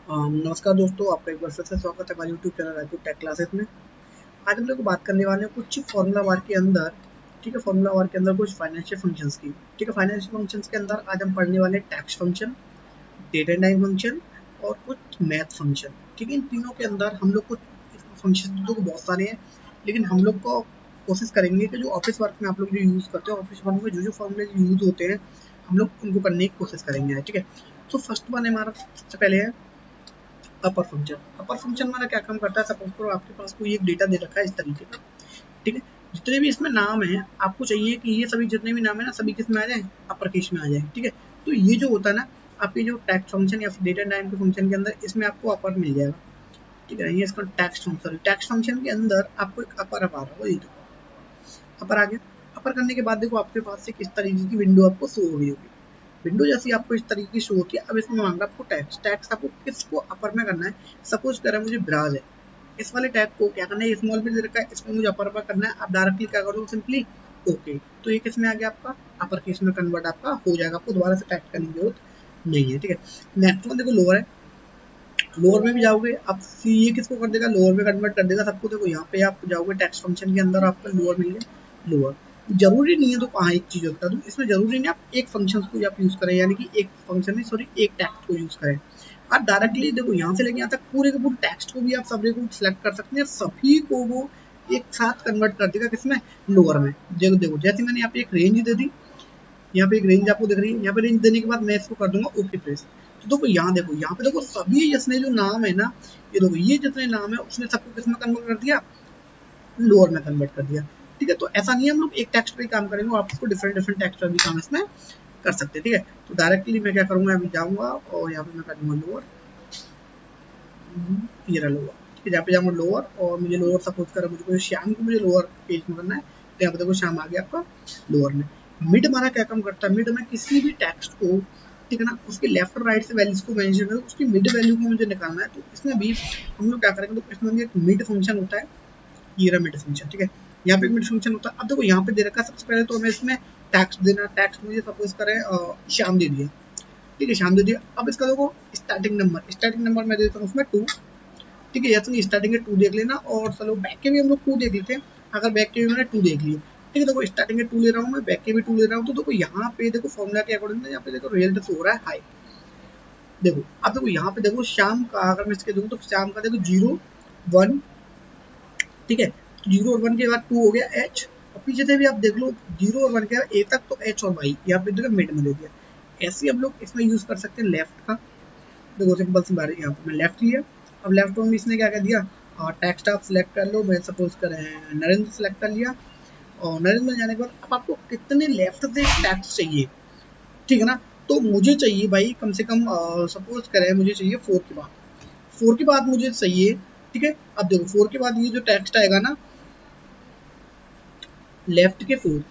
नमस्कार दोस्तों, आपका एक बार फिर से स्वागत है हमारे YouTube channel Rajput tech classes में। आज हम लोग बात करने वाले हैं कुछ फॉर्मूला बार के अंदर। ठीक है, फॉर्मूला बार के अंदर कुछ फाइनेंशियल फंक्शंस की। ठीक है, फाइनेंशियल फंक्शंस के अंदर आज हम पढ़ने वाले हैं text function, date and time function और कुछ मैथ फंक्शन। ठीक है, इन तीनों के अंदर हम लोग कुछ फंक्शन तो बहुत सारे हैं, लेकिन हम लोग को कोशिश करेंगे कि जो ऑफिस वर्क में आप लोग जो यूज़ करते हो, ऑफिस वर्क में जो फॉर्मूले यूज़ होते हैं, हम लोग उनको करने की कोशिश करेंगे। ठीक है, तो फर्स्ट वन हमारा सबसे पहले है अपर फंक्शन। अपर फंक्शन हमारा क्या काम करता है? सपोज करो आपके पास कोई एक डेटा दे रखा है इस तरीके का। ठीक है, जितने भी इसमें नाम है आपको चाहिए कि ये सभी जितने भी नाम है ना, सभी किस में आ जाए? अपर केस में आ जाए। ठीक है, तो ये जो होता है ना, आपके जो टैक्स फंक्शन या फिर डेटा टाइम के फंक्शन के अंदर, इसमें आपको अपर मिल जाएगा। ठीक है, ये इसका टैक्स फंक्शन के अंदर आपको एक अपर आ रहा है, अपर आ गया। अपर करने के बाद देखो आपके पास एक इस तरीके की विंडो आपको शो हो रही होगी। विंडो जैसी आपको इस तरीके की शो होती है। अब इसमें मांग रहा आपको टैक्स। टैक्स आपको किसको अपर में करना है? सपोज करें मुझे ब्राज है, इस वाले टैग को क्या करना है? स्मॉल में दे रखा है, इसमें मुझे अपर पर करना है। आप डायरेक्टली क्या करो, सिंपली ओके। तो ये किस में आ गया? आपका अपर केस में कन्वर्ट आपका हो जाएगा, आपको दोबारा से टैग करने की जरूरत नहीं है। ठीक है, नेक्स्ट वन देखो लोअर है। लोअर में भी जाओगे आप, ये किसको कर देगा? लोअर में कन्वर्ट कर देगा सबको। देखो यहाँ पे आप जाओगे टैक्स फंक्शन के अंदर, आपका लोअर मिल गया। लोअर जरूरी नहीं है, तो कहाँ एक चीज होता है, तो इसमें जरूरी नहीं आप एक फंक्शन को आप यूज करें, यानी कि एक फंक्शन नहीं, सॉरी, एक टैक्स को यूज करें। आप डायरेक्टली देखो यहाँ से लेके यहाँ तक पूरे के पूरे टेक्स्ट को भी आप सभी को सिलेक्ट कर सकते हैं, सभी को वो एक साथ कन्वर्ट कर देगा किसमें? लोअर में। देखो देखो, जैसे मैंने यहाँ पे एक रेंज दे दी, यहाँ पे एक रेंज आपको दिख रही है। यहाँ पे रेंज देने के बाद मैं इसको कर दूंगा ओके प्रेस। तो देखो यहाँ पे देखो सभी इसने जो नाम है ना, ये देखो ये जितने नाम है उसने सबको किसमें कन्वर्ट कर दिया? लोअर में कन्वर्ट कर दिया। ठीक है, तो ऐसा नहीं है हम लोग एक टेक्स्ट पे काम करेंगे, आपको डिफरेंट डिफरेंट टेक्स्ट पर भी काम इसमें कर सकते हैं। ठीक है, तो डायरेक्टली मैं क्या करूंगा, अभी जाऊंगा और यहाँ पे मैं कर दूंगा लोअर। ये रहा लोअर। ठीक है, जहाँ पे जाऊंगा लोअर, और मुझे लोअर सपोज करा, मुझे श्याम को मुझे लोअर पेज में करना है, तो यहाँ पे देखो श्याम आ गया आपका लोअर में। मिड हमारा क्या काम करता है? मिड में किसी भी टेक्स्ट को, ठीक है ना, उसके लेफ्ट और राइट से वैल्यूज को मेंशन करो, उसकी मिड वैल्यू को मुझे निकालना है। तो इसमें भी हम लोग क्या करेंगे, तो इसमें भी एक मिड फंक्शन होता है। ये रहा मिड फंक्शन। ठीक है, यहाँ पे एक मिड फंक्शन होता है। अब देखो यहाँ पे दे रखा है, सबसे पहले तो हमें इसमें टैक्स देना। टैक्स मुझे सपोज करें श्याम दे दिया। ठीक है, श्याम दे दिया। अब इसका देखो स्टार्टिंग नंबर मैं देता हूँ उसमें 2। ठीक है, या तो स्टार्टिंग के 2 देख लेना, और चलो बैक के भी हम लोग 2 देख लेते हैं। अगर बैक के भी मैंने 2 देख लिए, ठीक है, देखो स्टार्टिंग के 2 ले रहा हूँ मैं, बैक के भी 2 ले रहा हूँ। तो देखो यहाँ पे देखो फॉर्मूला के अकॉर्डिंग यहाँ पे देखो रिजल्ट हो रहा है हाई। देखो अब देखो यहाँ पे देखो श्याम का अगर मैं इसके दूँ, तो श्याम का देखो 0 1। ठीक है, 0 और 1 के बाद 2 हो गया एच, और पीछे से भी आप देख लो 0 और 1 के बाद ए तक, तो एच और वाई यहाँ पे देखो मिड में दे दिया। ऐसे हम लोग इसमें यूज कर सकते हैं लेफ्ट का। देखो सिंपल सी बात है, यहाँ पे मैं लेफ्ट लिया। अब लेफ्ट में इसने क्या कर दिया? टेक्स्ट आप सिलेक्ट कर लो, मैं सपोज करें नरेंद्र सेलेक्ट कर लिया। और नरेंद्र में जाने के बाद अब आपको कितने लेफ्ट से टेक्स्ट चाहिए? ठीक है ना, तो मुझे चाहिए भाई कम से कम, सपोज करें मुझे चाहिए 4 के बाद, 4 के बाद मुझे चाहिए। ठीक है, अब देखो 4 के बाद ये जो टेक्स्ट आएगा ना, लेफ्ट के 4,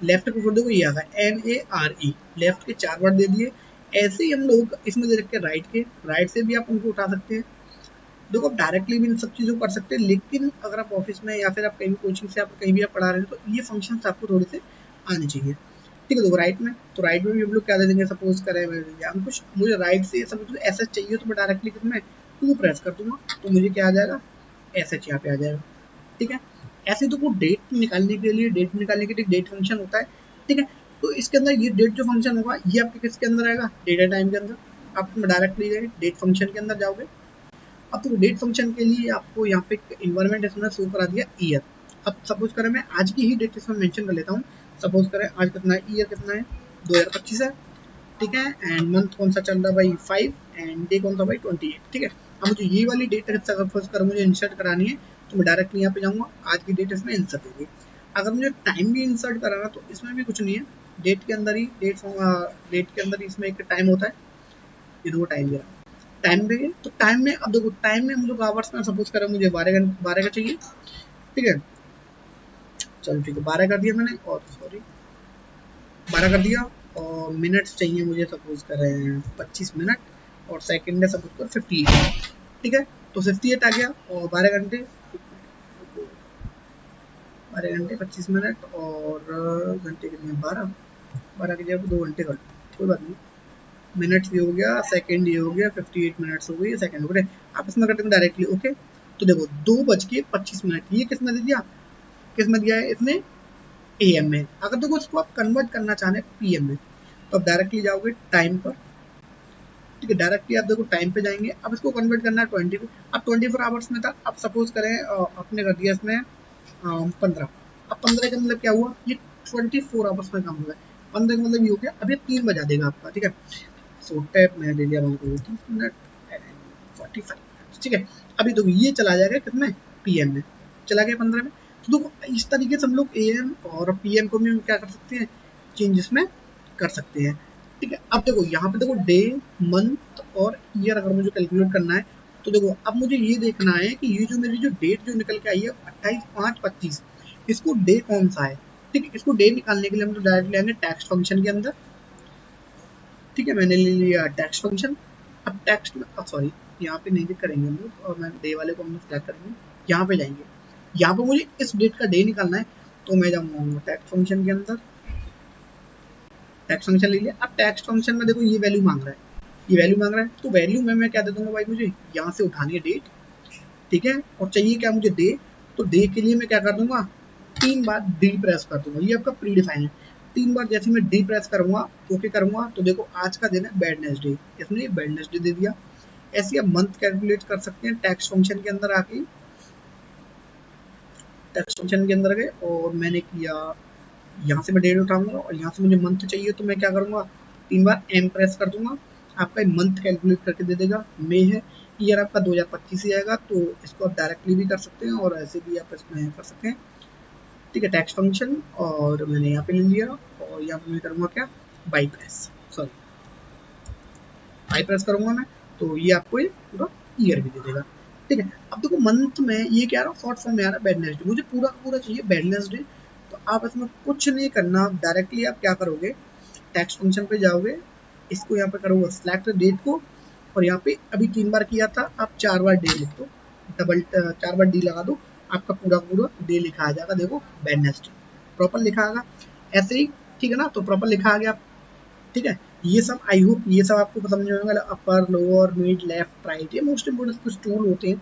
लेफ्ट के 4 देखो ये आ गया NARE। लेफ्ट के 4 वर्ड दे दिए। ऐसे ही हम लोग इसमें दे रखे राइट के, राइट से भी आप उनको उठा सकते हैं। देखो आप डायरेक्टली भी इन सब चीज़ों को कर सकते हैं, लेकिन अगर आप ऑफिस में या फिर आप कहीं भी कोचिंग से आप कहीं भी आप पढ़ा रहे हैं, तो ये फंक्शन आपको थोड़े से आने चाहिए। ठीक है, देखो राइट में, तो राइट में भी हम लोग क्या दे देंगे, सपोज करें हम कुछ, मुझे राइट से सपोज एस एच चाहिए, तो मैं डायरेक्टली कितना 2 प्रेस कर दूंगा, तो मुझे क्या आ जाएगा? एस एच यहाँ पे आ जाएगा। ठीक है, ऐसे तो वो डेट निकालने के लिए, डेट निकालने के लिए डेट फंक्शन होता है। ठीक है, तो इसके अंदर ये डेट जो फंक्शन होगा, ये आपके किसके अंदर आएगा? डेटा टाइम के अंदर। आप डायरेक्टली डेट फंक्शन के अंदर जाओगे। अब तो डेट फंक्शन के लिए आपको यहाँ पे इन्वायरमेंट इसमें शो करा दिया ईयर। अब सपोज करें मैं आज की ही डेट इसमें मेंशन कर लेता हूँ। सपोज करें आज कितना है, ईयर कितना है, 2025 है। ठीक है, एंड मंथ कौन सा चल रहा है भाई, 5, एंड डे कौन सा भाई, 28। ठीक है, अब मुझे ये वाली डेट सपोज करें मुझे इंसर्ट करानी है, तो मैं डायरेक्टली यहाँ पे जाऊँगा, आज की डेट इसमें इंसर्ट होगी। अगर मुझे टाइम भी इंसर्ट कराना, तो इसमें भी कुछ नहीं है, डेट के अंदर ही डेट के अंदर ही इसमें एक टाइम होता है। ये दो टाइम दिया, टाइम पे, तो टाइम में अब देखो टाइम में हम लोग आवर्स में सपोज करें मुझे 12 का चाहिए। ठीक है, चलो ठीक है, 12 कर दिया मैंने, और सॉरी 12 कर दिया। और मिनट्स चाहिए मुझे, सपोज करें 25 मिनट, और सेकंड है सपोज कर 58। ठीक है, तो 58 आ गया, और 12 घंटे, 12 घंटे 25 मिनट, और घंटे कितने, 12, 12 की जगह 2 घंटे कर, कोई बात नहीं। मिनट्स ये हो गया, सेकंड ये हो गया, 58 मिनट्स हो गई, सेकंड हो गए। आप इसमें करते हैं डायरेक्टली ओके। तो देखो 2:25 ये किसने दे दिया, किस में दिया है इसने, AM में। अगर देखो इसको आप कन्वर्ट करना चाह रहे हैं PM में, तो आप डायरेक्टली जाओगे टाइम पर, ठीक है, डायरेक्टली आप देखो टाइम पे जाएंगे। अब इसको कन्वर्ट करना है 20 को। अब 24 आवर्स में था, अब सपोज करें आपने कर दिया इसमें 15। अब 15 का मतलब क्या हुआ, ये 24 आवर्स में काम हुआ है। 15 का मतलब ये हो गया, अब ये 3 बजा देगा आपका, ठीक है। सो टैप मैंने दे दिया 30 मिनट 45 मिनट, ठीक है। अभी तो ये चला जाएगा कितने, PM में चला गया 15 में। तो देखो इस तरीके से हम लोग AM और PM को भी हम क्या कर सकते हैं, चेंजेस में कर सकते हैं, ठीक है। अब देखो यहाँ पे देखो डे, मंथ और ईयर अगर मुझे कैलकुलेट करना है, तो देखो अब मुझे ये देखना है कि ये जो मेरी जो डेट जो निकल के आई है 28/5/25, इसको डे कौन सा है, ठीक है। इसको डे निकालने के लिए हम तो डायरेक्ट लेंगे टेक्स्ट फंक्शन के अंदर, ठीक है। मैंने ले लिया टेक्स्ट फंक्शन। अब टेक्स्ट में सॉरी यहाँ पे नहीं करेंगे हम लोग, और मैं डे वाले को हम लोग क्या करेंगे, यहाँ पे जाएंगे, यहाँ पे मुझे इस डेट का डे निकालना है, तो मैं जाऊंगा टेक्स्ट फंक्शन के अंदर, टेक्स्ट फंक्शन ले लिया। अब टेक्स्ट फंक्शन में देखो ये वैल्यू मांग रहा है, ये वैल्यू मांग रहा है, तो वैल्यू में मैं क्या दे दूंगा भाई, मुझे यहाँ से उठानी है डेट, ठीक है, और चाहिए क्या मुझे डे, तो डे के लिए मैं क्या कर दूंगा, 3 बार डी प्रेस कर दूंगा, ये आपका प्री डिफाइन है। 3 बार जैसे मैं डी प्रेस करूंगा, ओके करूंगा, तो देखो आज का दिन है वेडनेसडे, इसने वेडनेसडे दे दिया। ऐसे आप मंथ कैलकुलेट कर सकते हैं टेक्स्ट फंक्शन के अंदर आके, टेक्स्ट फंक्शन के अंदर गए और मैंने किया, यहाँ से मैं डेट उठाऊंगा और यहाँ से मुझे मंथ चाहिए, तो मैं क्या करूंगा, 3 बार एम प्रेस कर दूंगा, आपका मंथ कैलकुलेट करके दे देगा। मई है, ईयर आपका 2025 ही आएगा, तो इसको आप डायरेक्टली भी कर सकते हैं और ऐसे भी आप इसमें कर सकते हैं, ठीक है। टेक्स्ट फंक्शन और मैंने यहाँ पे ले लिया, और यहाँ पे मैं करूँगा क्या, by press, sorry by press करूँगा मैं, तो ये आपको ये पूरा ईयर भी दे देगा, ठीक है। अब देखो मंथ में ये क्या आ रहा है, शॉर्ट फॉर्म में आ रहा है वेडनेसडे, मुझे पूरा का पूरा चाहिए वेडनेसडे। तो आप इसमें कुछ नहीं करना, डायरेक्टली आप क्या करोगे, टेक्स्ट फंक्शन पे जाओगे, इसको यहाँ पे करोगे सिलेक्ट डेट को, और यहाँ पे अभी 3 बार किया था, आप 4 बार डे लिख दो, डबल 4 बार डी लगा दो, आपका पूरा पूरा डे लिखा आ जाएगा, देखो वेडनेसडे प्रॉपर लिखा आएगा, ऐसे ही, ठीक है ना। तो प्रॉपर लिखा आ गया, ठीक है। ये सब आई होप ये सब आपको समझ में आएगा, upper lower mid left right, ये मोस्ट इंपोर्टेंट कुछ टूल होते हैं।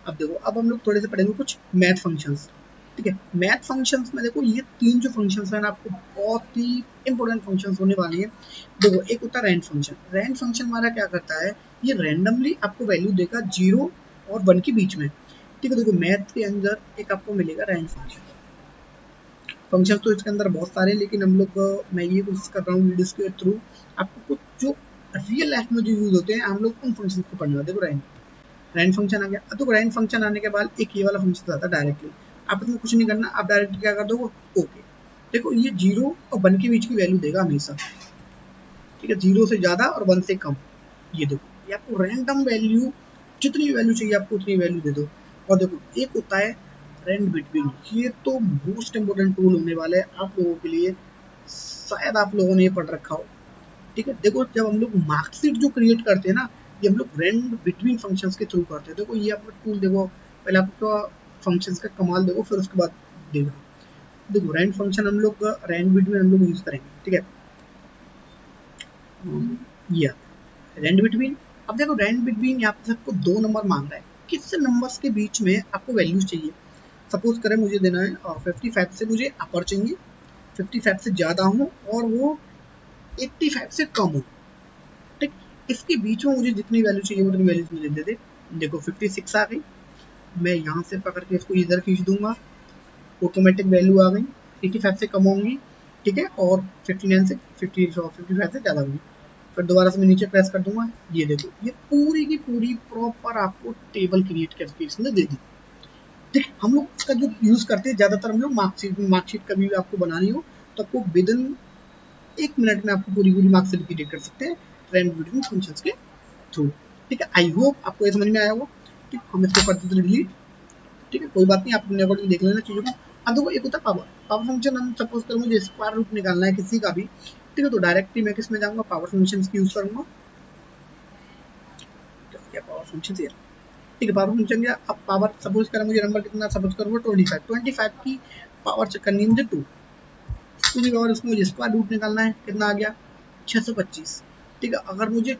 अब देखो अब हम लोग थोड़े से पढ़ेंगे कुछ मैथ फंक्शंस, ठीक है। मैथ फंक्शंस में देखो ये 3 जो फंक्शंस हैं ना, आपको बहुत ही इंपॉर्टेंट फंक्शंस होने वाली हैं। देखो एक होता है रैंड फंक्शन, रैंड फंक्शन हमारा क्या करता है, ये रैंडमली आपको वैल्यू देगा 0 और 1 के बीच में, ठीक है। देखो मैथ के अंदर एक आपको मिलेगा रैंड फंक्शन, फंक्शन तो इसके अंदर बहुत सारे हैं, लेकिन हम लोग मैं ये कोशिश कर रहा हूँ वीडियोस के थ्रू आपको कुछ जो रियल लाइफ में जो यूज होते हैं, हम लोग उन फंक्शन को पढ़ना। देखो रैंड फंक्शन आ गया, तो रैंड फंक्शन आने के बाद एक ये वाला फंक्शन आता है डायरेक्टली, आप इसमें कुछ नहीं करना, आप डायरेक्टली क्या कर दोगे, ओके। देखो ये 0 और 1 के बीच की वैल्यू देगा हमेशा, ठीक है, 0 से ज्यादा और 1 से कम, ये देखो ये आपको रैंडम वैल्यू, जितनी वैल्यू चाहिए आपको उतनी वैल्यू दे दो। और देखो एक होता है रैंड बिटवीन, ये तो मोस्ट इंपोर्टेंट टूल होने वाला है आप लोगों के लिए, शायद आप लोगों ने ये पढ़ रखा हो, ठीक है। देखो जब हम लोग मार्कशीट जो क्रिएट करते हैं ना, ये हम लोग रैंड बिटवीन फंक्शंस के थ्रू करते हैं। देखो ये आपका टूल देखो, पहले आपका फंक्शंस का कमाल देखो, फिर उसके बाद देखो, देखो रैंड फंक्शन हम लोग रैंड बिटवीन हम लोग यूज करेंगे, ठीक है। ये रैंड बिटवीन, अब देखो रैंड बिटवीन यहाँ पे सबको 2 नंबर मांग रहा है, किस नंबर्स के बीच में आपको वैल्यूज चाहिए। सपोज करें मुझे देना है 55 से मुझे अपर चाहिए, 55 से ज़्यादा हो और वो 85 से कम हो, ठीक। इसके बीच में मुझे जितनी वैल्यू चाहिए उतनी वैल्यूज मुझे दे दे। देखो 56 आ गई, मैं यहाँ से पकड़ के इसको इधर खींच दूंगा, ऑटोमेटिक वैल्यू आ गई, 85 से कम होंगी, ठीक है, और 59 से 55 से ज़्यादा होंगी। फिर दोबारा से मैं नीचे प्रेस कर दूंगा, ये देखो ये पूरी की पूरी प्रॉपर आपको टेबल क्रिएट करके इसने दे दी, ठीक। हम लोग इसका जो यूज करते हैं ज्यादातर, हम लोग मार्कशीट कभी भी आपको बनानी हो तो आपको विद इन 1 मिनट में आपको पूरी पूरी मार्कशीट क्रिएट कर सकते हैं रैंड बिटवीन फंक्शंस के थ्रू, ठीक है। आई होप आपको ये समझ में आया होगा, ठीक। हम इसको कर देते हैं डिलीट, ठीक है, कोई बात नहीं, आप अपने अकॉर्डिंग देख लेना चीजों को। अब देखो एक होता है पावर, पावर फंक्शन हम सपोज करो मुझे स्क्वायर रूट निकालना है किसी का भी, ठीक है, तो डायरेक्टली मैं किस में जाऊंगा, पावर फंक्शन की यूज करूंगा, क्या पावर फंक्शन है, ठीक है। पावर फंक्शन क्या, अब पावर सपोज करें मुझे नंबर कितना, सपोज करूंगा 25 की पावर चेक करनी है मुझे 2 की पावर, उसमें मुझे स्क्वायर रूट निकालना है, कितना आ गया 625, ठीक है। अगर मुझे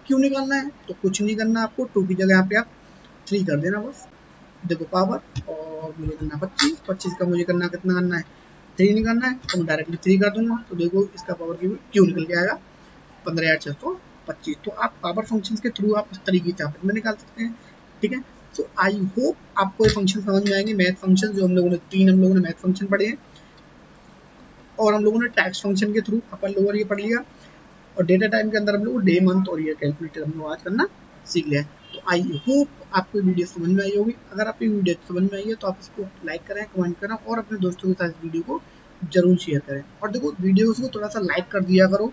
क्यों निकालना है तो कुछ नहीं करना आपको, 2 की जगह यहाँ पे आप 3 कर देना बस। देखो पावर, और मुझे करना है 25, 25 का मुझे करना कितना करना है 3 निकालना है, तो मैं डायरेक्टली 3 कर दूंगा। तो देखो इसका पावर क्यों निकल के आएगा 15,625। तो आप पावर फंक्शन के थ्रू आप इस तरीके से आप में निकाल सकते हैं, ठीक है। तो आई होप आपको ये फंक्शन समझ में आएंगे, मैथ फंक्शन जो हम लोगों ने मैथ फंक्शन पढ़े हैं, और हम लोगों ने टैक्स फंक्शन के थ्रू अपन लोगों ने ये पढ़ लिया, और डेटा टाइम के अंदर हम लोग डे मंथ और ईयर कैलकुलेटर हम लोग आज करना सीख लिया है। तो आई होप आपको वीडियो समझ में आई होगी। अगर आपको वीडियो समझ में आई है तो आप इसको लाइक करें, कमेंट करें, और अपने दोस्तों के साथ इस वीडियो को जरूर शेयर करें। और देखो वीडियो को थोड़ा सा लाइक कर दिया करो,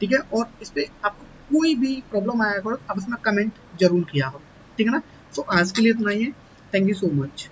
ठीक है। और इस पर आपको कोई भी प्रॉब्लम आया करो आप इसमें कमेंट जरूर किया करो, ठीक है ना। तो आज के लिए इतना ही है। Thank you so much.